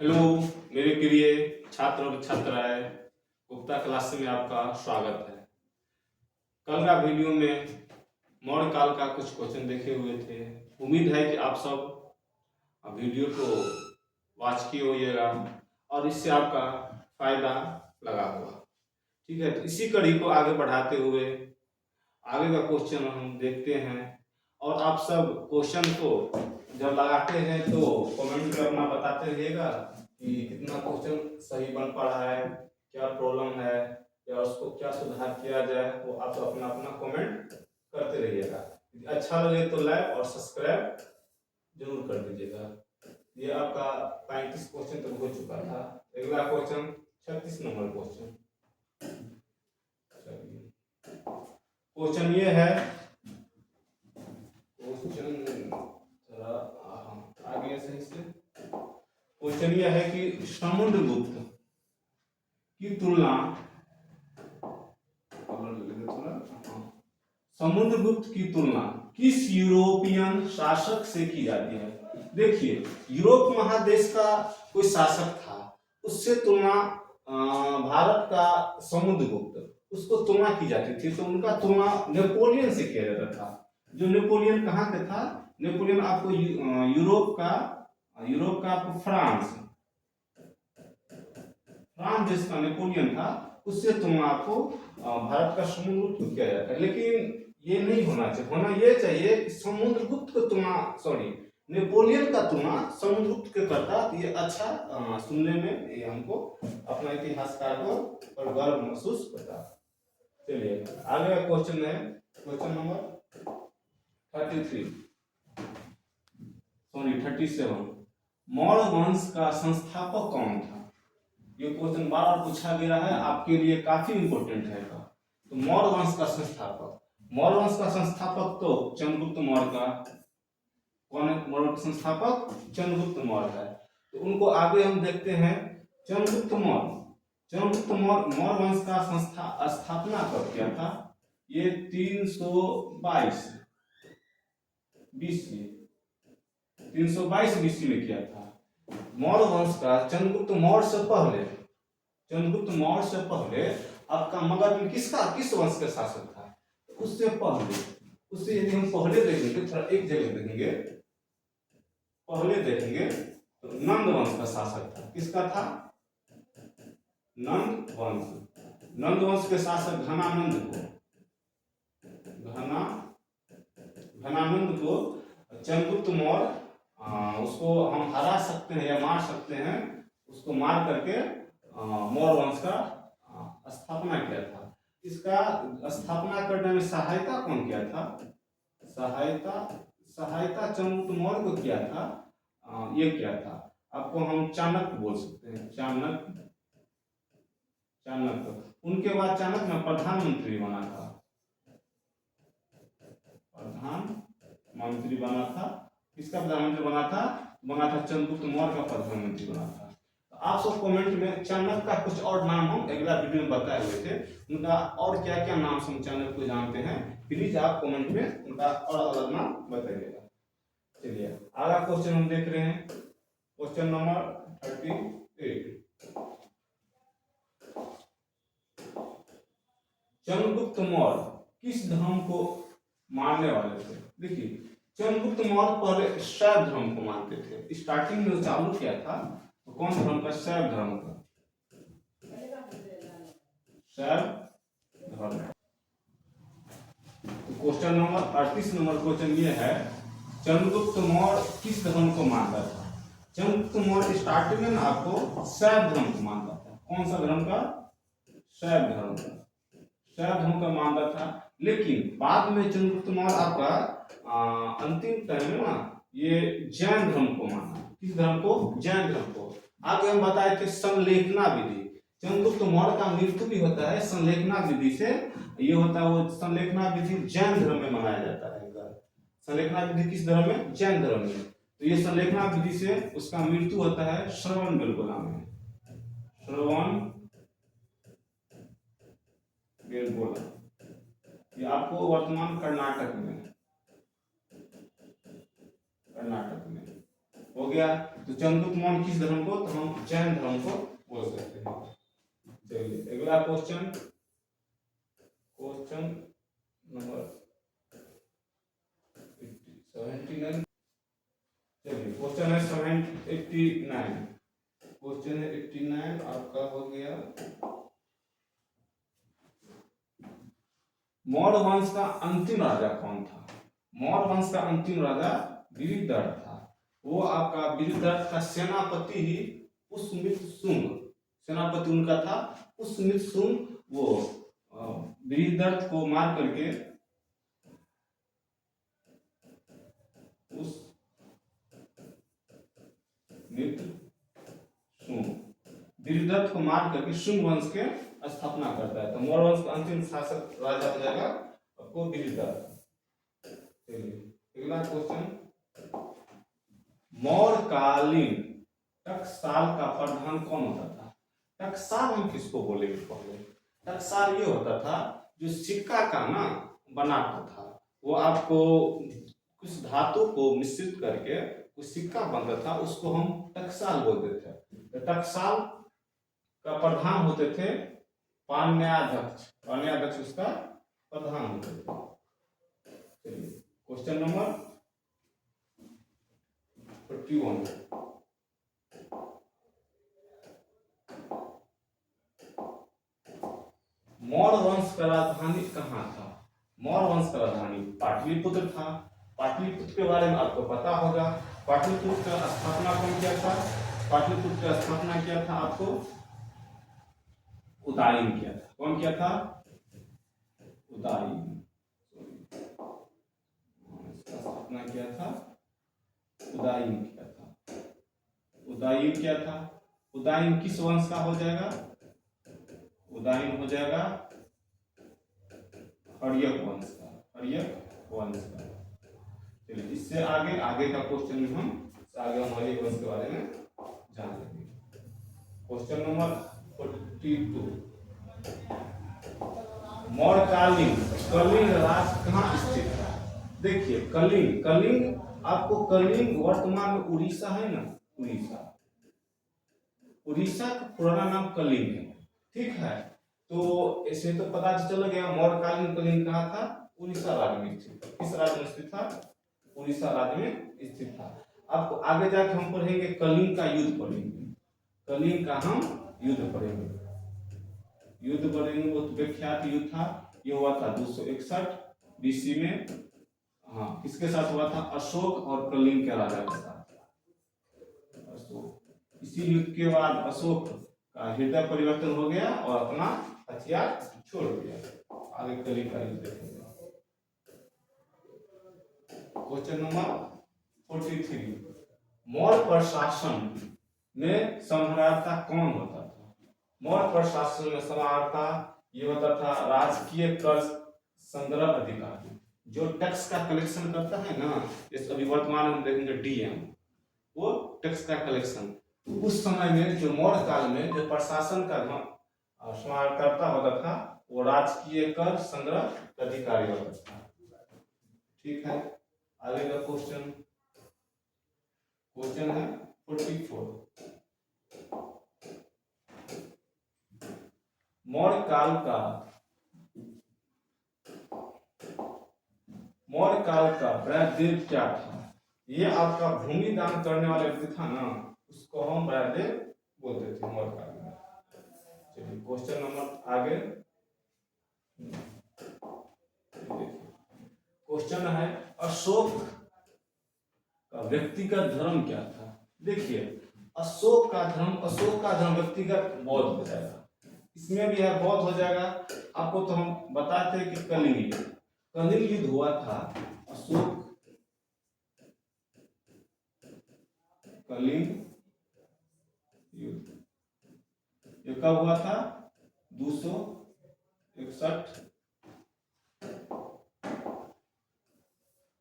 Hello मेरे प्रिय छात्र और छात्राएं, गुप्ता क्लास में आपका स्वागत है। कल का वीडियो में मौर्य काल का कुछ क्वेश्चन देखे हुए थे। उम्मीद है कि आप सब वीडियो को वॉच किए होइएगा और इससे आपका फायदा लगा होगा। ठीक है, तो इसी कड़ी को आगे बढ़ाते हुए आगे का क्वेश्चन हम देखते हैं और आप सब क्वेश्चन को जब लगाते हैं तो कमेंट में अपना बताते रहिएगा कि कितना क्वेश्चन सही बन पा रहा है, क्या प्रॉब्लम है या उसको क्या सुधार किया जाए, वो आप अपना अपना कमेंट करते रहिएगा। अच्छा लगे तो लाइक और सब्सक्राइब जरूर कर दीजिएगा। ये आपका 35 क्वेश्चन तक हो चुका था। अगला क्वेश्चन 36 नंबर क्वेश्चन। क्वेश्चन ये है, आगे सही से क्वेश्चन यह है कि समुद्रगुप्त की तुलना समुद्रगुप्त की तुलना किस यूरोपियन शासक से की जाती है। देखिए, यूरोप महादेश का कोई शासक था, उससे तुलना भारत का समुद्रगुप्त, उसको तुलना की जाती थी। तो उनका तुलना नेपोलियन से किया जाता था। जो नेपोलियन कहाँ का था? नेपोलियन आपको यूरोप का आपको फ्रांस देश का नेपोलियन था, उससे तुलना आपको भारत का समुद्रगुप्त किया जाता है। लेकिन ये नहीं होना चाहिए, होना ये चाहिए कि समुद्रगुप्त को तुलना नेपोलियन का तुलना समुद्रगुप्त के करता, तो ये अच्छा सुनने में ये हमको अपना इतिहासकार को और गर्व महसूस करता। चलिए आगे का क्वेश्चन है, क्वेश्चन नंबर 37। मौर्य वंश का संस्थापक कौन था? ये क्वेश्चन बार बार पूछा गया है, आपके लिए काफी इंपोर्टेंट है। तो मौर्य वंश का संस्थापक तो चंद्रगुप्त मौर्य का, कौन है मौर्य का संस्थापक? चंद्रगुप्त मौर्य है। तो उनको आगे हम देखते हैं। चंद्रगुप्त मौर्य वंश का स्थापना कब किया था? ये 322 BC में किया था। मौर्य वंश का चंद्रगुप्त मौर्य से पहले आपका मगध में किस वंश का शासक था? उससे यदि हम पहले देखेंगे, थोड़ा एक जगह देखेंगे, पहले देखेंगे तो नंद वंश का शासक था। किसका था? नंद वंश के शासक घनानंद को चंद्रगुप्त मौर्य उसको हम हरा सकते हैं या मार सकते हैं। उसको मार करके मौर्य वंश का स्थापना किया था। इसका स्थापना करने में सहायता कौन किया था? सहायता चंद्रगुप्त मौर्य को किया था। ये किया था, आपको हम चाणक्य बोल सकते हैं। चाणक्य उनके बाद चाणक्य में प्रधानमंत्री बना था। किसका प्रधानमंत्री बना था? चंद्रगुप्त मौर्य का प्रधानमंत्री बना था। तो आप सब कमेंट में चाणक्य का कुछ और नाम हम अगला वीडियो में बताए हुए थे, उनका और क्या क्या नाम हम चाणक्य को जानते हैं, प्लीज आप कमेंट में उनका और अलग नाम बताइएगा। चलिए अगला क्वेश्चन हम देख रहे हैं, क्वेश्चन नंबर 38। चंद्रगुप्त मौर्य किस धर्म को मानने वाले थे? देखिए, चंद्रगुप्त मौर्य पहले शैव धर्म को मानते थे। स्टार्टिंग में चालू किया था तो कौन धर्म का? शैव धर्म का। तो क्वेश्चन नंबर 38 नंबर क्वेश्चन ये है, चंद्रगुप्त मौर्य किस धर्म को मानता था? चंद्रगुप्त मौर्य स्टार्टिंग में आपको शैव धर्म को मानता था। कौन सा धर्म का? शैव धर्म का मानता था। लेकिन बाद में चंद्रगुप्त मौर्य आपका अंतिम टाइम में ना ये जैन धर्म को माना। किस धर्म को? जैन धर्म को। आगे हम बताए थे संलेखना विधि। चंद्रगुप्त मौर्य का मृत्यु भी होता है संलेखना विधि से। ये होता है वो संलेखना विधि जैन धर्म में मनाया जाता है। संलेखना विधि किस धर्म में? जैन धर्म में। तो ये संलेखना विधि से उसका मृत्यु होता है श्रवण बेलगोला में। ये आपको वर्तमान कर्नाटक में हो गया। तो चंद्रगुप्त मौर्य किस धर्म को, तो हम जैन धर्म को बोल सकते हैं। चलिए अगला क्वेश्चन, क्वेश्चन नंबर 79। चलिए क्वेश्चन है 789, क्वेश्चन है 89 आपका हो गया। मौर्य वंश का अंतिम राजा कौन था? मौर्य वंश का अंतिम राजा वीरदर्थ था। वो आपका वीरदर्थ का सेनापति ही पुष्यमित्र शुंग, सेनापति उनका था पुष्यमित्र शुंग। वो वीरदर्थ को मार करके वीरदत्त को मार करके शुंग वंश के स्थापना करता है। तो मौर्य वंश का अंतिम शासक राजा हो जाएगा आपको वीरदत्त। चलिए अगला क्वेश्चन, मौर्यकालीन टकसाल का प्रधान कौन होता था? टकसाल हम किसको बोलेंगे? पहले टकसाल ये होता था जो सिक्का का ना बनाता था। वो आपको कुछ धातु को मिश्रित करके कुछ सिक्का बनता था, उसको हम टकसाल बोलते थे। तो टकसाल का प्रधान होते थे पाण्याध्यक्ष, पाण्याध्यक्ष उसका प्रधान होते थे। चलिए क्वेश्चन नंबर 41, मौर्य वंश का राजधानी कहाँ था? मौर्य वंश का राजधानी पाटलिपुत्र था। पाटलिपुत्र के बारे में आपको पता होगा। पाटलिपुत्र का स्थापना कौन किया था? पाटलिपुत्र का स्थापना किया था आपको उदयन किया था। कौन किया था? उदयन, इसका स्थापना किया था उदयन किया था। उदयन किया था। उदयन किस वंश का हो जाएगा? उदयन हो जाएगा हर्यक वंश का, हर्यक वंश का। चलिए इससे आगे आगे का क्वेश्चन में हम आगे हमारे वंश के बारे में जान लेंगे। क्वेश्चन नंबर 42, मौर्यकालीन कलिंग राज्य कहाँ स्थित है? देखिए कलिंग, कलिंग आपको, कलिंग वर्तमान में उड़ीसा है ना, उड़ीसा, उड़ीसा का पुराना नाम कलिंग है। ठीक है, तो इसे तो पता चल गया मौर्यकालीन कलिंग कहाँ था? उड़ीसा राज्य में स्थित। किस राज्य में स्थित था? उड़ीसा राज्य में स्थित था। आपको आगे जाके हम पढ़ेंगे कलिंग का युद्ध पढ़ेंगे, कलिंग का हम युद्ध पढ़ेंगे, युद्ध पढ़ेंगे। वो विख्यात युद्ध था, ये हुआ था 261 बीसी में। हाँ, किसके साथ हुआ था? अशोक और कलिंग के राजा के साथ। अशोक, इसी युद्ध के बाद अशोक का हृदय परिवर्तन हो गया और अपना हथियार छोड़ दिया। आगे कलिंग का युद्ध देखेंगे। क्वेश्चन नंबर 43, मौर्य प्रशासन में सम्राटता कौन होता था? मौर्य प्रशासन में सम्राटता ये होता था राजकीय कर संग्रह अधिकारी, जो टैक्स का कलेक्शन करता है ना। इस अभी वर्तमान में हम देखेंगे डीएम, वो टैक्स का कलेक्शन। उस समय में जो मौर्य काल में जो प्रशासन का समाहर्ता होता था वो राजकीय कर संग्रह अधिकारी होता था। ठीक है, आगे का क्वेश्चन, क्वेश्चन है 44, मौर्य काल का ब्रह्मदेव क्या था? ये आपका भूमि दान करने वाले व्यक्ति था ना, उसको हम ब्रह्मदेव बोलते थे मौर्य काल में। चलिए क्वेश्चन नंबर आगे, क्वेश्चन है अशोक का व्यक्तिगत धर्म क्या था? देखिए अशोक का धर्म व्यक्तिगत बौद्ध हो जाएगा। इसमें भी है बौद्ध हो जाएगा। आपको तो हम बताते हैं कि कलिंग युद्ध हुआ था। अशोक कलिंग युद्ध ये कब हुआ था? 261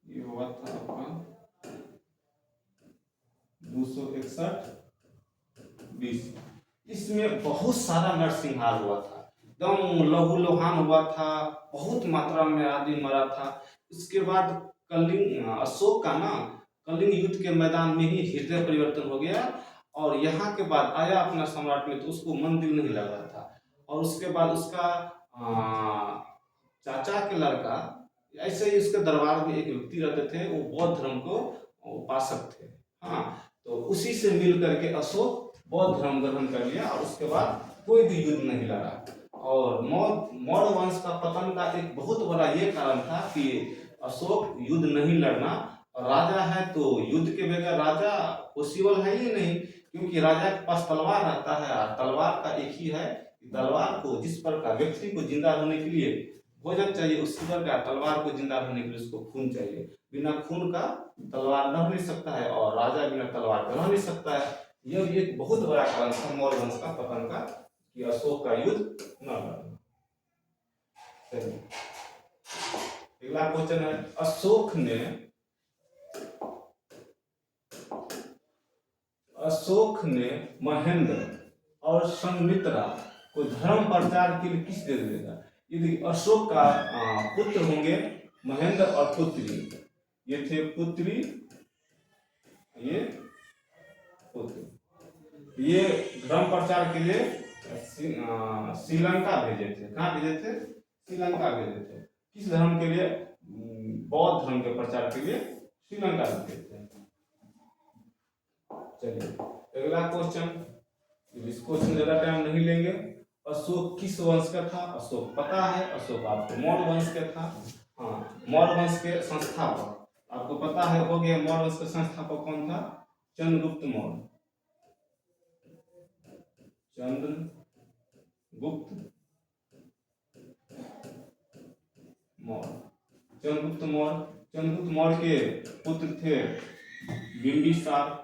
ये हुआ था आपका 261 बीसी। इसमें बहुत सारा नरसंहार हुआ था, एकदम लहूलुहान हुआ था, बहुत मात्रा में आदमी मरा था। इसके बाद कलिंग अशोक का ना कलिंग युद्ध के मैदान में ही हृदय परिवर्तन हो गया, और यहाँ के बाद आया अपना सम्राट में तो उसको मन दिल नहीं लग रहा था। और उसके बाद उसका चाचा के लड़का, ऐसे ही उसके दरबार में एक व्यक्ति रहते थे, वो बौद्ध धर्म को उपासक थे। हाँ, तो उसी से मिल करके अशोक बौद्ध धर्म ग्रहण कर लिया, और उसके बाद कोई भी युद्ध नहीं लड़ा। और मौर्य वंश का पतन का एक बहुत बड़ा ये कारण था कि अशोक युद्ध नहीं लड़ना, और राजा है तो युद्ध के बगैर राजा पॉसिबल है ही नहीं, क्योंकि राजा के पास तलवार रहता है, और तलवार का एक ही है कि तलवार को जिस प्रकार व्यक्ति को जिंदा होने के लिए भोजन चाहिए, उसी प्रकार तलवार को जिंदा रहने के लिए उसको खून चाहिए। बिना खून का तलवार रह नहीं सकता है, और राजा बिना तलवार का रह नहीं सकता है। यह भी एक बहुत बड़ा कारण था मौर्य वंश का पतन का, कि अशोक का युद्ध न लड़ना। अगला क्वेश्चन है, अशोक ने महेंद्र और संमित्रा को धर्म प्रचार के लिए किस दे देगा? यदि अशोक का पुत्र होंगे महेंद्र और पुत्री, ये थे पुत्री, ये पुत्र, ये धर्म प्रचार के लिए श्रीलंका भेजे थे। कहाँ भेजे थे? श्रीलंका भेजे थे। किस धर्म के लिए? बौद्ध धर्म के प्रचार के लिए श्रीलंका भेजे थे। चलिए अगला क्वेश्चन, इस क्वेश्चन ज्यादा टाइम नहीं लेंगे। अशोक किस वंश का था? अशोक पता है, अशोक आपको मौर्य वंश का था। हाँ, मौर्य वंश के संस्थापक आपको पता है, हो गया। मौर्य वंश का संस्थापक कौन था? चंद्रगुप्त मौर्य। चंद्रगुप्त मौर्य। चंद्रगुप्त मौर्य के पुत्र थे बिंबिसार।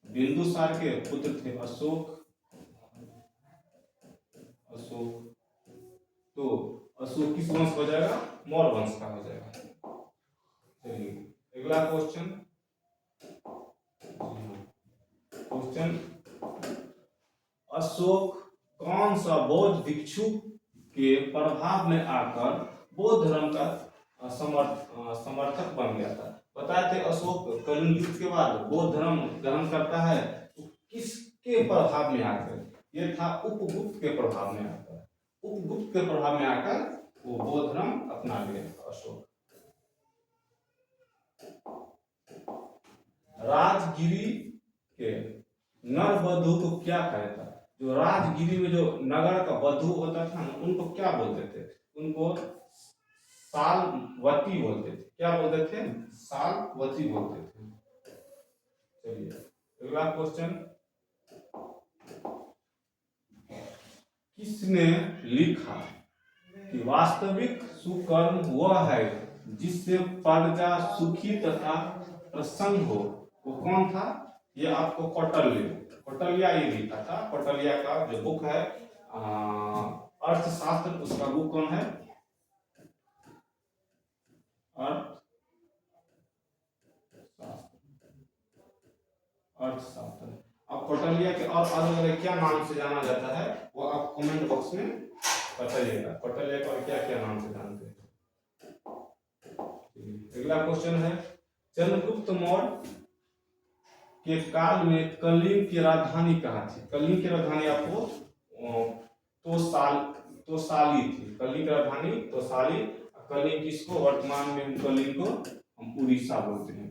बिंदुसार के पुत्र थे अशोक। तो अशोक किस वंश हो जाएगा? मौर्य वंश का हो जाएगा। चलिए अगला क्वेश्चन, अशोक कौन सा बौद्ध भिक्षु के प्रभाव में आकर बौद्ध धर्म का समर्थक बन गया था? बताए थे अशोक कलिंग युद्ध के बाद बौद्ध धर्म ग्रहण करता है, तो किसके प्रभाव में आकर? यह था उपगुप्त के प्रभाव में आकर। उपगुप्त के प्रभाव में आकर वो बौद्ध धर्म अपना लिया था अशोक। राजगिरी के नर वधु को क्या कहता? जो राजगिरी में जो नगर का वधु होता था ना, उनको क्या बोलते थे? उनको सालवती बोलते थे। क्या बोलते थे? सालवती बोलते थे। चलिए अगला क्वेश्चन, किसने लिखा कि वास्तविक सुकर्म वह है जिससे प्रजा सुखी तथा प्रसन्न हो? वो कौन था? ये आपको कौटिल्य ये लिखा था। कौटिल्य का जो बुक है अर्थशास्त्र, उसका बुक कौन है? अर्थशास्त्र। अब कौटिल्य के और अलग अलग क्या नाम से जाना जाता है वो आप कमेंट बॉक्स में बताइएगा। कौटिल्य का और क्या क्या नाम से जानते हैं। अगला क्वेश्चन है, चंद्रगुप्त मौर्य के काल में कलिंग की राजधानी कहाँ थी? कलिंग की राजधानी आपको तोसाली थी। कलिंग की राजधानी तोसाली। कलिंग किसको वर्तमान में कलिंग को हम उड़ीसा बोलते हैं।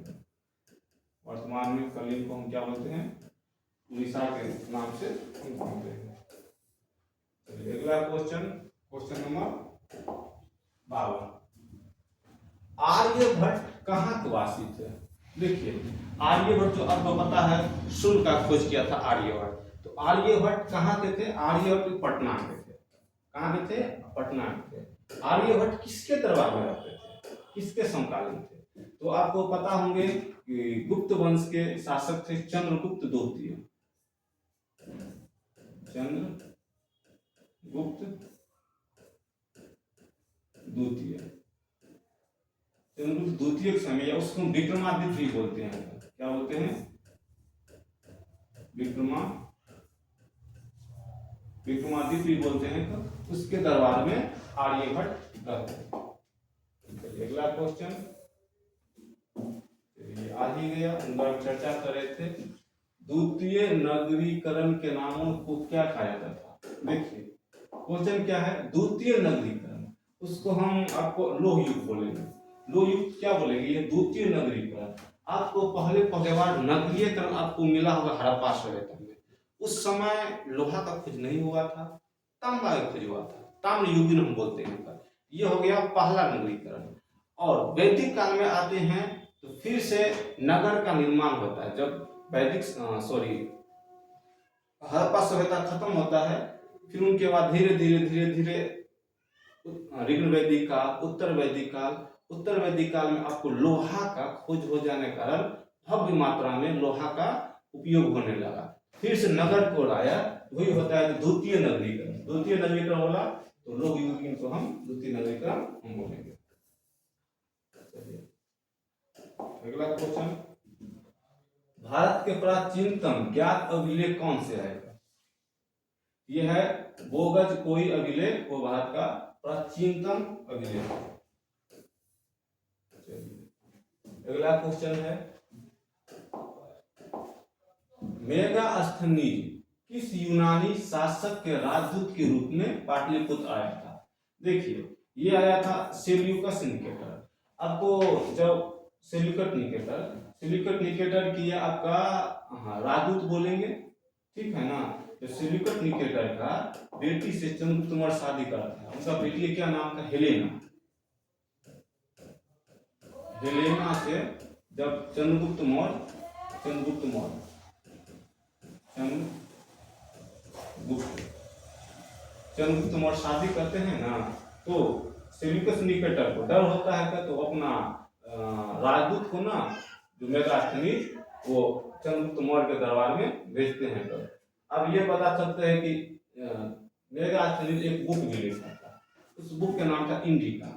वर्तमान में कलिंग को हम क्या बोलते हैं? उड़ीसा के नाम से हम बोलते हैं। अगला क्वेश्चन नंबर 52, आर्यभट्ट कहाँ के वासी थे? देखिए आर्यभट्ट जो आपको पता है शूल का खोज किया था आर्यभट्ट। तो आर्यभट्ट कहाँ के थे? आर्यभट्ट पटना के थे। कहाँ के थे? पटना के थे। आर्यभट्ट किसके दरबार में रहते थे? किसके समकालीन थे? तो आपको पता होंगे कि गुप्त वंश के शासक थे चंद्रगुप्त द्वितीय। चंद्रगुप्त द्वितीय। चंद्रगुप्त द्वितीय के समय, या उसको विक्रमादित्य भी बोलते हैं। क्या बोलते हैं? विक्रमादित्य भी बोलते हैं। तो उसके दरबार में आर्यभट्ट रहते थे। चलिए अगला क्वेश्चन, चलिए आ ही गया, उनका चर्चा कर रहे थे। द्वितीय नगरीकरण के नामों को क्या कहा जाता था? देखिए क्वेश्चन क्या है, द्वितीय नगरीकरण, उसको हम आपको लोह युग बोलेंगे। लोह युग क्या बोलेंगे, ये द्वितीय नगरीकरण। आपको पहले पहले बार नगरीकरण आपको मिला होगा हड़प्पा सभ्यता में। उस समय लोहा का खोज नहीं हुआ था, तांबा का खोज हुआ था, ताम्र युगीन हम बोलते हैं। ये हो गया पहला नगरीकरण। और वैदिक काल में आते हैं तो फिर से नगर का निर्माण होता है। जब वैदिक हड़प्पा सभ्यता खत्म होता है, फिर उनके बाद धीरे धीरे ऋग्ण वैदिक काल, उत्तर वैदिक काल में आपको लोहा का खोज हो जाने के कारण भव्य मात्रा में लोहा का उपयोग होने लगा। फिर से नगर को लाया, वही होता है द्वितीय नगरीकरण। द्वितीय नगरीकरण बोला तो लोह युगीन को हम द्वितीय नगरीकरण हम बोलेंगे। अगला क्वेश्चन, भारत के प्राचीनतम ज्ञात अभिलेख कौन से है? यह है बोगज कोई अभिलेख, वो भारत का प्राचीनतम अभिलेख। अगला क्वेश्चन है, मेगास्थनीज किस यूनानी शासक के राजदूत के रूप में पाटलिपुत्र आया था? देखिए ये आया था सेल्यूकस निकेटर। आपको जब सेल्यूकस निकेटर की आपका राजदूत बोलेंगे, ठीक है ना। तो सेल्यूकस निकेटर का बेटी से चंद्रगुप्त मौर्य शादी करता है। उनका बेटी का क्या नाम था? हेलेना। हेलेना से जब चंद्रगुप्त मौर्य शादी करते हैं ना, तो सेल्यूकस निकेटर को डर होता है कि तो अपना राजदूत को ना, जो मेगास्थनीज, वो चंद्रगुप्त मौर्य के दरबार में भेजते हैं। तो अब ये पता चलता है कि मेगास्थनीज एक बुक भी लिखा था। उस बुक का नाम था इंडिका।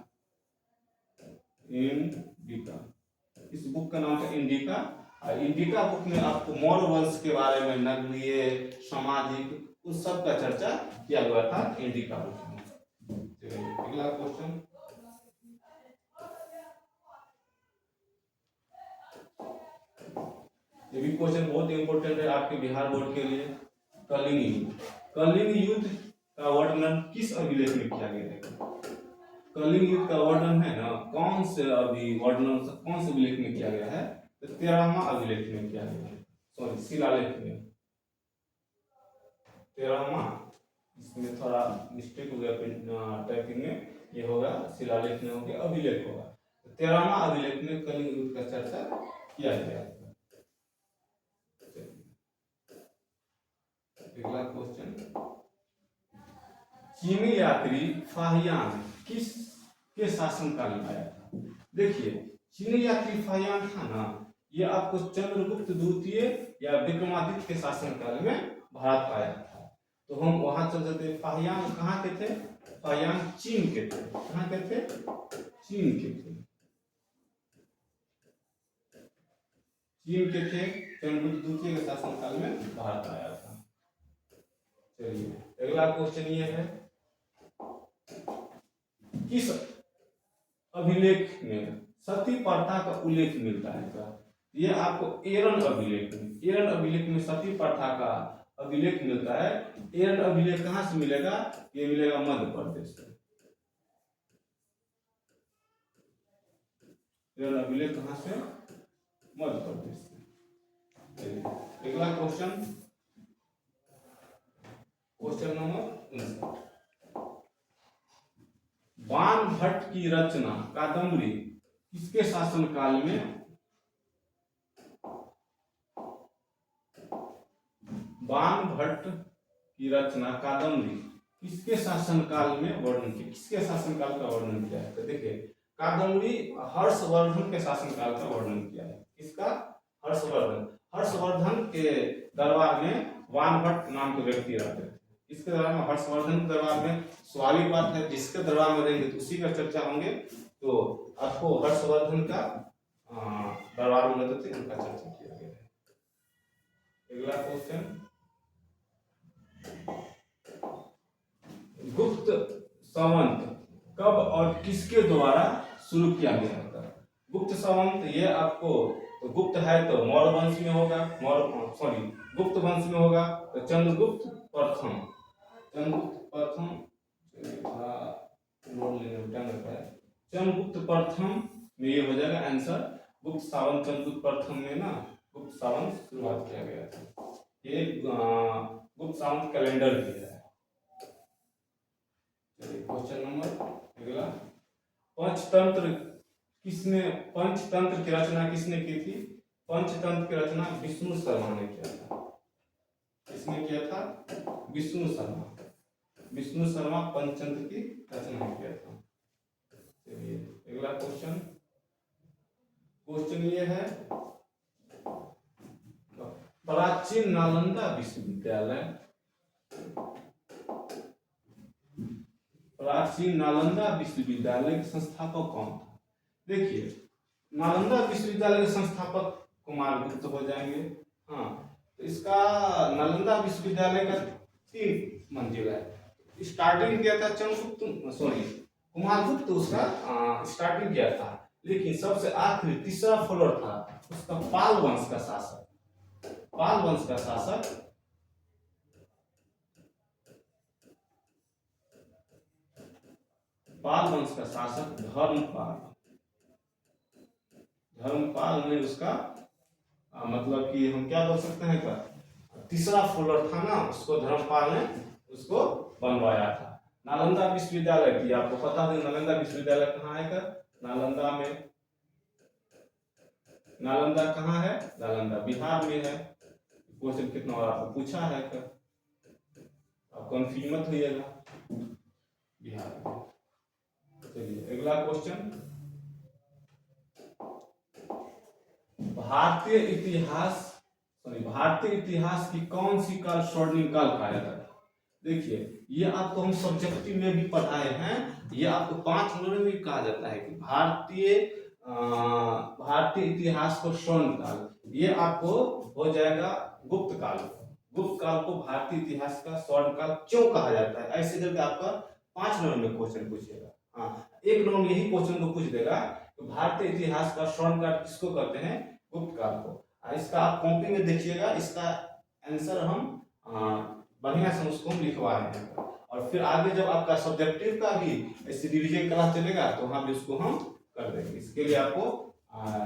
इस बुक का नाम था इंडिका। इंडिका बुक में आपको मौर्य वंश के बारे में, नगरीय, सामाजिक, उस सब का चर्चा किया गया था इंडिका बुक में। अगला क्वेश्चन, ये भी क्वेश्चन बहुत इंपॉर्टेंट है आपके बिहार बोर्ड के लिए। कलिंग युद्ध का वर्णन किस अभिलेख में किया गया है? कलिंग युद्ध का वर्णन है ना, कौन से अभिलेख में किया गया है? तो 13वां अभिलेख में किया गया है, शिलालेख में। 13वां, इसमें थोड़ा मिस्टेक हो गया टाइपिंग में, ये होगा शिलालेख में, होगा अभिलेख होगा। 13वां अभिलेख में कलिंग युद्ध का चर्चा किया गया है। अगला क्वेश्चन, चीनी यात्री फाहियान किस के शासनकाल में आया था? देखिए चीनी यात्री फाहियान था ना, ये आपको चंद्रगुप्त द्वितीय या विक्रमादित्य के शासनकाल में भारत आया था। तो हम वहां चल जाते। फाहियान कहाँ के थे? फाहियान चीन के थे। कहाँ के थे? चीन के थे। चंद्रगुप्त द्वितीय के शासनकाल में भारत आया था। चलिए अगला क्वेश्चन ये है, किस अभिलेख में सती प्रथा का उल्लेख मिलता है? का ये आपको एरन अभिलेख में सती प्रथा का अभिलेख मिलता है। एरन अभिलेख कहां से मिलेगा? ये मिलेगा मध्य प्रदेश से। एरन अभिलेख कहां से? मध्य प्रदेश से। अगला क्वेश्चन नंबर 59, बाणभट्ट की रचना कादम्बरी किसके शासनकाल में? बाणभट्ट की रचना कादम्बरी किसके शासनकाल में वर्णन किया? किसके शासनकाल का वर्णन किया है? तो देखिए कादम्बरी हर्षवर्धन के शासनकाल का वर्णन किया है। किसका? हर्षवर्धन के दरबार में बाणभट्ट नाम के व्यक्ति रहते थे। इसके दरबार में, हर्षवर्धन के दरबार में, स्वाभाविक बात है जिसके दरबार में रहेंगे तो उसी का चर्चा होंगे। तो आपको हर्षवर्धन का दरबार में रहते थे, उनका चर्चा किया गया है। अगला क्वेश्चन, गुप्त संवत कब और किसके द्वारा शुरू किया गया था। गुप्त सावंत ये आपको तो गुप्त है तो मौर्य वंश में होगा, गुप्त वंश में होगा तो चंद्रगुप्त प्रथम। चंद्रगुप्त प्रथम चंद्रगुप्त प्रथम में ये हो जाएगा आंसर। गुप्त सावंत चंद्रगुप्त प्रथम में ना गुप्त सावंत शुरुआत किया गया था। ये गुप्त सावंत कैलेंडर भी है। क्वेश्चन नंबर अगला, पंचतंत्र की रचना किसने की थी? पंचतंत्र की रचना विष्णु शर्मा ने किया था। किसने किया था? विष्णु शर्मा। विष्णु शर्मा पंचतंत्र की रचना किया था। चलिए अगला क्वेश्चन, क्वेश्चन ये है प्राचीन नालंदा विश्वविद्यालय, प्राचीन नालंदा विश्वविद्यालय के संस्थापक कौन था? देखिए नालंदा विश्वविद्यालय के संस्थापक कुमारगुप्त हो जाएंगे। हाँ तो इसका नालंदा विश्वविद्यालय का 3 मंजिल है। स्टार्टिंग किया था कुमारगुप्त उसका स्टार्टिंग किया था, लेकिन सबसे आखिरी तीसरा फ्लोर था उसका पाल वंश का शासक, पाल वंश का शासक पाल वंश का शासक धर्मपाल। धर्मपाल ने उसका मतलब कि हम क्या बोल सकते हैं का तीसरा फ्लोर था ना, उसको धर्मपाल ने उसको बनवाया था। नालंदा विश्वविद्यालय की आपको पता है, नालंदा विश्वविद्यालय कहाँ है? नालंदा में, नालंदा कहाँ है? नालंदा बिहार में है। क्वेश्चन कितना बार आपको पूछा है कर, आप कंफ्यूज मत होइएगा, बिहार में। चलिए अगला क्वेश्चन, भारतीय इतिहास की कौन सी काल स्वर्णिम काल कहा जाता है? देखिए ये आपको हम सब्जेक्टिव में भी पढ़ाए हैं, ये आपको 5 नंबर में भी कहा जाता है कि भारतीय इतिहास को स्वर्ण काल, ये आपको हो जाएगा गुप्त काल। गुप्त काल को भारतीय इतिहास का स्वर्ण काल क्यों कहा जाता है? ऐसे करके आपका 5 नंबर में क्वेश्चन पूछेगा। हाँ 1 नंबर में यही क्वेश्चन को पूछ देगा कि भारतीय इतिहास का स्वर्ण काल किसको कहते हैं? गुप्त काल को। इसका आप कॉपी में देखिएगा, इसका आंसर हम बढ़िया से उसको हम लिखवा रहे हैं। और फिर आगे जब आपका सब्जेक्टिव का भी ऐसे रिवीजन क्लास चलेगा तो वहां भी उसको हम कर देंगे। इसके लिए आपको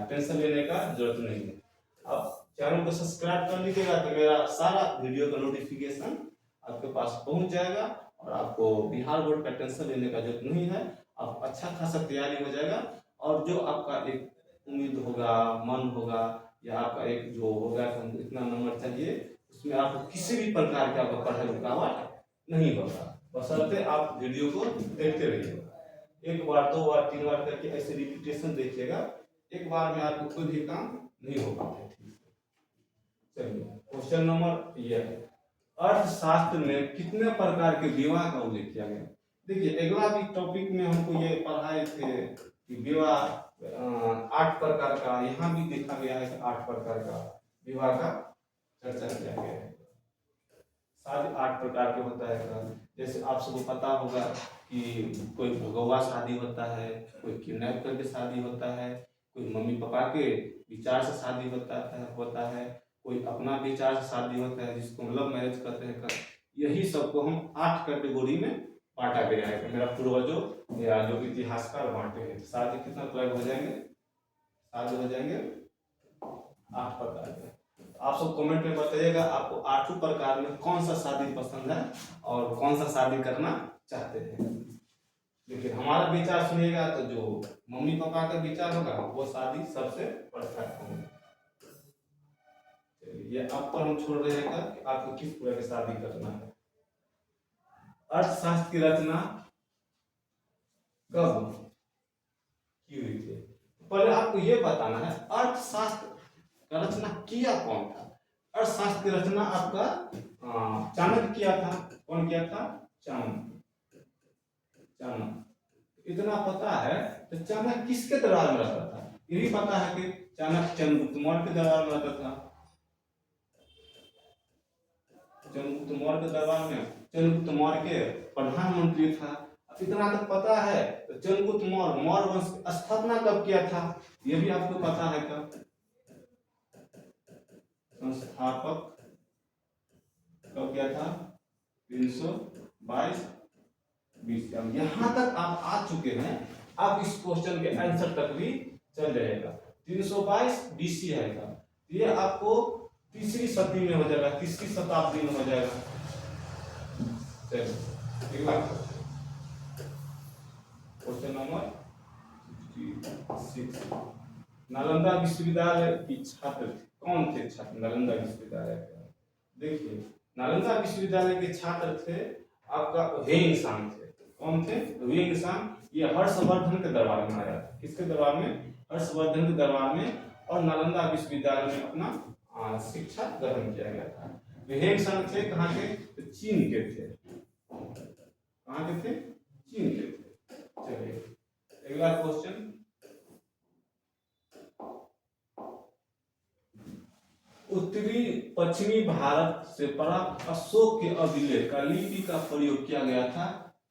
टेंशन लेने का जरूरत नहीं है। अब चैनल को सब्सक्राइब कर लीजिएगा तो मेरा सारा वीडियो का नोटिफिकेशन आपके पास पहुंच जाएगा और आपको बिहार बोर्ड का टेंशन लेने का जरूरत नहीं है। आप अच्छा खासा तैयारी हो जाएगा और जो आपका एक उम्मीद होगा, मन होगा या आपका एक जो होगा कि इतना नंबर चाहिए, उसमें आपको किसी भी प्रकार का आपका पढ़ाई रुकावट नहीं होगा, बशर्ते आप वीडियो को देखते रहिएगा। 1 बार 2 बार 3 बार करके ऐसे रिपीटेशन देखिएगा, एक बार में आपको कोई भी काम नहीं हो पाता है। ठीक है, चलिए क्वेश्चन नंबर ये है, अर्थशास्त्र में कितने प्रकार के विवाह का उल्लेख किया गया? देखिए अगला भी टॉपिक में हमको ये पढ़ाए थे कि विवाह 8 प्रकार का, यहाँ भी देखा गया है कि 8 प्रकार का विवाह का चर्चा किया गया है। शादी 8 प्रकार के होता है। जैसे आप सबको पता होगा कि कोई भगवा शादी होता है, कोई किडनैप करके शादी होता है, कोई मम्मी पापा के विचार से शादी होता है, कोई अपना विचार से शादी होता है जिसको हम लव मैरिज कहते हैं। यही सबको हम 8 कैटेगरी में बांटा गया है। मेरा पूर्वजों या जो इतिहासकार बांटे हैं। शादी कितना प्रकार हो जाएंगे? शादी हो जाएंगे 8 प्रकार के। आप सब कमेंट में बताइएगा आपको 8 प्रकार में कौन सा शादी पसंद है और कौन सा शादी करना चाहते हैं। लेकिन हमारा विचार सुनिएगा तो जो मम्मी पापा का विचार होगा वो शादी सबसे परफेक्ट होगी। ये आप पर हम छोड़ रहे हैं कि आपको किस तरह की शादी करना है। अर्थशास्त्र की रचना कब की हुई थी? पहले आपको ये बताना है अर्थशास्त्र का रचना किया कौन था। अर्थशास्त्र की रचना आपका चाणक्य किया था। कौन किया था? चाणक्य। इतना पता है तो चाणक्य किसके दरबार में रहता था? ये भी पता है कि चाणक्य चंद्रगुप्त मौर्य के दरबार में रहता था। चंद्रगुप्त मौर्य के दरबार में चंद्रगुप्त मौर्य के प्रधानमंत्री था। इतना तक पता है। तो चंद्रगुप्त मौर्य वंश की स्थापना कब किया था, ये भी आपको पता है। कब संस्थापक कब किया था, 322 BC। यहां तक आप आ चुके हैं, आप इस क्वेश्चन के आंसर तक भी चल जाएगा। 322 BC है का, ये आपको तीसरी सदी में हो जाएगा, तीसरी शताब्दी में हो जाएगा। चलिए क्वेश्चन नंबर 66। नालंदा विश्वविद्यालय की छात्र कौन थे छात्र नालंदा विश्वविद्यालय के? देखिए, नालंदा विश्वविद्यालय के छात्र थे आपका ह्वेंसांग थे। कौन थे? ह्वेंसांग। ये हर्षवर्धन के दरबार में आया था। किसके दरबार में? हर्षवर्धन के दरबार में। और नालंदा विश्वविद्यालय में अपना शिक्षा ग्रहण किया गया था। ह्वेंसांग थे कहाँ के? तो चीन के थे। कहाँ के थे? चीन के थे। चलिए अगला क्वेश्चन, उत्तरी पश्चिमी भारत से प्राप्त अशोक के अभिलेख का लिपि का प्रयोग किया गया था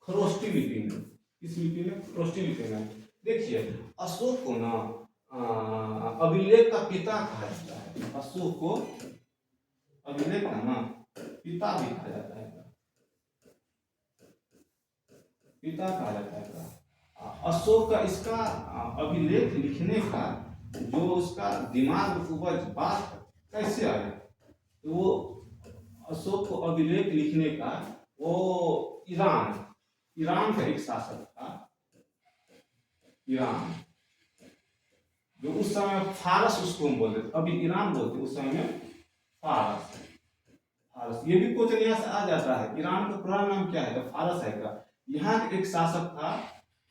खरोष्टी लिपि में। किस लिपि में? खरोष्टी लिपि में। देखिए, अशोक को ना अभिलेख का पिता कहा जाता है। अशोक को अभिलेख का ना पिता भी कहा जाता है, पिता कहा जाता है। अशोक का इसका अभिलेख लिखने का जो उसका दिमाग उपज बात कैसे आया, तो वो अशोक को अभिलेख लिखने का वो ईरान का एक शासक था। ईरान, जो उस समय फारस उसको हम बोलते थे, अभी ईरान बोलते, उस समय में फारस। ये भी क्वेश्चन यहाँ से आ जाता है, ईरान का पूरा नाम क्या है? तो फारस है का। यहाँ एक शासक था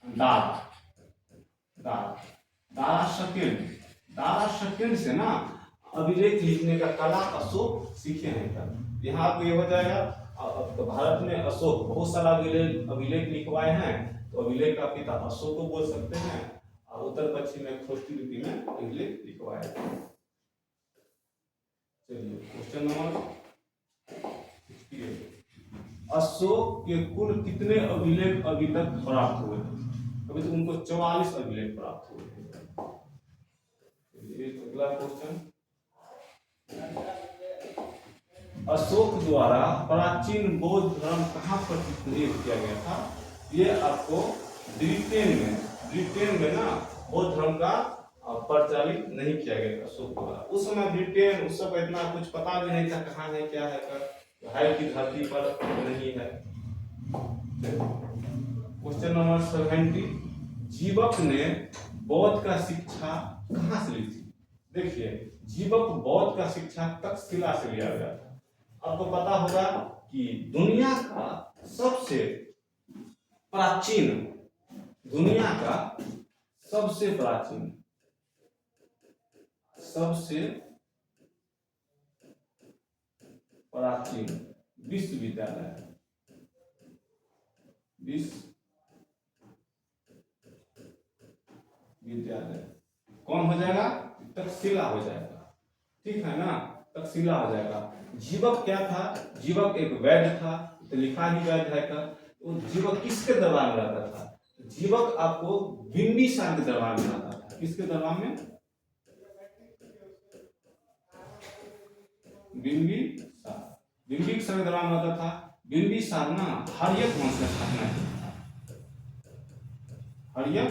दारा शकील से ना अभिलेख लिखने का कला अशोक सीखे हैं। यहाँ पे ये हो जाएगा। तो भारत में अशोक बहुत सारा अभिलेख लिखवाए हैं, तो अभिलेख का पिता अशोक को बोल सकते हैं। और उत्तर पश्चिम में खरोष्टी लिपि में अभिलेख लिखवाए। चलिए क्वेश्चन नंबर 68। अशोक के कुल कितने अभिलेख अभी तक प्राप्त हुए? अभी तक उनको 44 अभिलेख प्राप्त हुए हैं। अगला क्वेश्चन, अशोक द्वारा प्राचीन बौद्ध धर्म कहाँ प्रतिष्ठित किया गया था? ये आपको ब्रिटेन में ना बौद्ध धर्म का प्रचलित नहीं किया गया था अशोक द्वारा। उस समय ब्रिटेन, उस समय इतना कुछ पता भी नहीं था कहाँ है क्या है की धरती पर नहीं है। Question number 70। जीवक ने बौद्ध का शिक्षा कहाँ से ली थी? देखिए, जीवक बौद्ध का शिक्षा तक्षशिला से लिया गया था। आपको पता होगा कि दुनिया का सबसे प्राचीन विश्वविद्यालय कौन हो जाएगा? तक्षशिला हो जाएगा। ठीक है ना, तक्षशिला हो जाएगा। जीवक क्या था? जीवक एक वैद्य था, तो लिखा ही वैद्य है का। तो जीवक किसके दरबार में रहता था? जीवक आपको बिंबिसार के दरबार में रहता था। किसके दरबार में? बिंबिसार के दरबार में रहता था। बिंबिसार ना हर्यक वंश का स्थापना किया था। हर्यक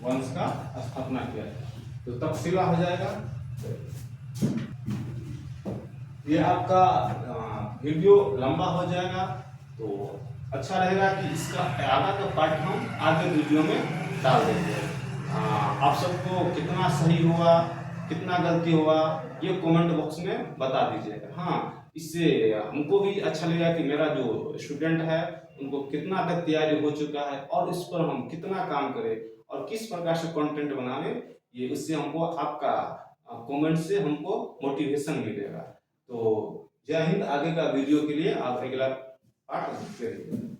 वंश का स्थापना किया था, तो तक्षशिला हो जाएगा। ये आपका वीडियो लंबा हो जाएगा, तो अच्छा रहेगा कि इसका आगे का पार्ट हम आगे वीडियो में डाल देंगे। आप सबको कितना सही हुआ, कितना गलती हुआ, ये कमेंट बॉक्स में बता दीजिएगा। हाँ, इससे हमको भी अच्छा लगेगा कि मेरा जो स्टूडेंट है उनको कितना तक तैयारी हो चुका है और इस पर हम कितना काम करें और किस प्रकार से कंटेंट बनावे, ये उससे हमको आपका कमेंट से हमको मोटिवेशन मिलेगा। तो जय हिंद। आगे का वीडियो के लिए आप अगला पार्ट देखते रहिए।